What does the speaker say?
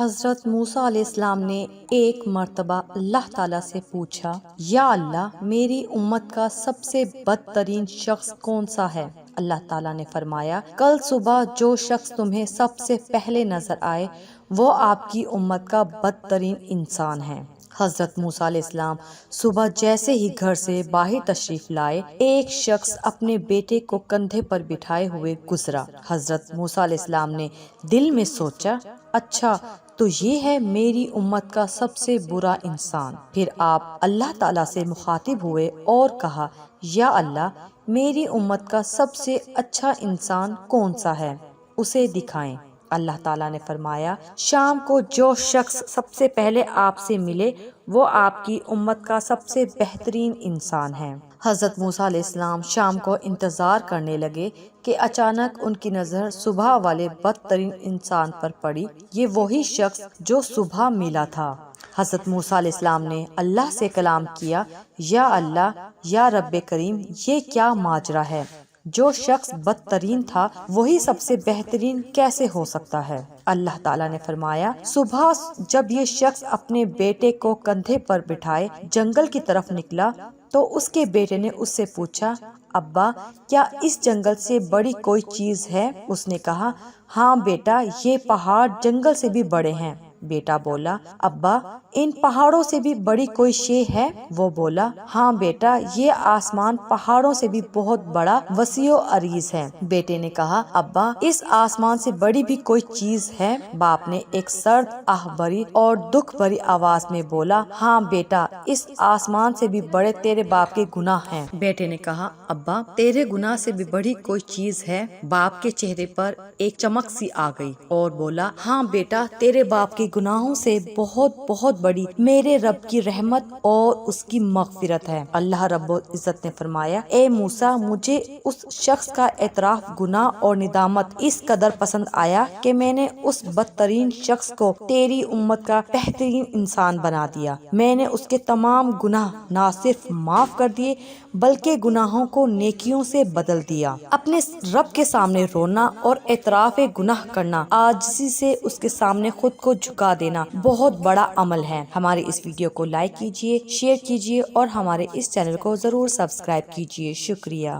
حضرت موسیٰ علیہ السلام نے ایک مرتبہ اللہ تعالیٰ سے پوچھا، یا اللہ میری امت کا سب سے بدترین شخص کون سا ہے؟ اللہ تعالیٰ نے فرمایا، کل صبح جو شخص تمہیں سب سے پہلے نظر آئے وہ آپ کی امت کا بدترین انسان ہے۔ حضرت موسیٰ علیہ السلام صبح جیسے ہی گھر سے باہر تشریف لائے، ایک شخص اپنے بیٹے کو کندھے پر بٹھائے ہوئے گزرا۔ حضرت موسیٰ علیہ السلام نے دل میں سوچا، اچھا تو یہ ہے میری امت کا سب سے برا انسان۔ پھر آپ اللہ تعالیٰ سے مخاطب ہوئے اور کہا، یا اللہ میری امت کا سب سے اچھا انسان کون سا ہے؟ اسے دکھائیں۔ اللہ تعالیٰ نے فرمایا، شام کو جو شخص سب سے پہلے آپ سے ملے وہ آپ کی امت کا سب سے بہترین انسان ہے۔ حضرت موسیٰ علیہ السلام شام کو انتظار کرنے لگے کہ اچانک ان کی نظر صبح والے بدترین انسان پر پڑی۔ یہ وہی شخص جو صبح ملا تھا۔ حضرت موسیٰ علیہ السلام نے اللہ سے کلام کیا، یا اللہ، یا رب کریم، یہ کیا ماجرا ہے؟ جو شخص بدترین تھا وہی سب سے بہترین کیسے ہو سکتا ہے؟ اللہ تعالیٰ نے فرمایا، صبح جب یہ شخص اپنے بیٹے کو کندھے پر بٹھائے جنگل کی طرف نکلا تو اس کے بیٹے نے اس سے پوچھا، ابا کیا اس جنگل سے بڑی کوئی چیز ہے؟ اس نے کہا، ہاں بیٹا، یہ پہاڑ جنگل سے بھی بڑے ہیں۔ بیٹا بولا، ابا ان پہاڑوں سے بھی بڑی کوئی شے ہے؟ وہ بولا، ہاں بیٹا، یہ آسمان پہاڑوں سے بھی بہت بڑا، وسیع و عریض ہے۔ بیٹے نے کہا، ابا اس آسمان سے بڑی بھی کوئی چیز ہے؟ باپ نے ایک سرد آہ بھری اور دکھ بھری آواز میں بولا، ہاں بیٹا، اس آسمان سے بھی بڑے تیرے باپ کے گناہ ہیں۔ بیٹے نے کہا، ابا تیرے گناہ سے بھی بڑی کوئی چیز ہے؟ باپ کے چہرے پر ایک چمک سی آ گئی اور بولا، ہاں بیٹا، تیرے باپ کے گناہوں سے بہت بڑی میرے رب کی رحمت اور اس کی مغفرت ہے۔ اللہ رب العزت نے فرمایا، اے موسیٰ، مجھے اس شخص کا اعتراف گناہ اور ندامت اس قدر پسند آیا کہ میں نے اس بدترین شخص کو تیری امت کا بہترین انسان بنا دیا۔ میں نے اس کے تمام گناہ نہ صرف معاف کر دیے بلکہ گناہوں کو نیکیوں سے بدل دیا۔ اپنے رب کے سامنے رونا اور اعتراف گناہ کرنا، عاجزی سے اس کے سامنے خود کو جھکا دینا بہت بڑا عمل ہے۔ ہمارے اس ویڈیو کو لائک کیجیے، شیئر کیجیے اور ہمارے اس چینل کو ضرور سبسکرائب کیجیے۔ شکریہ۔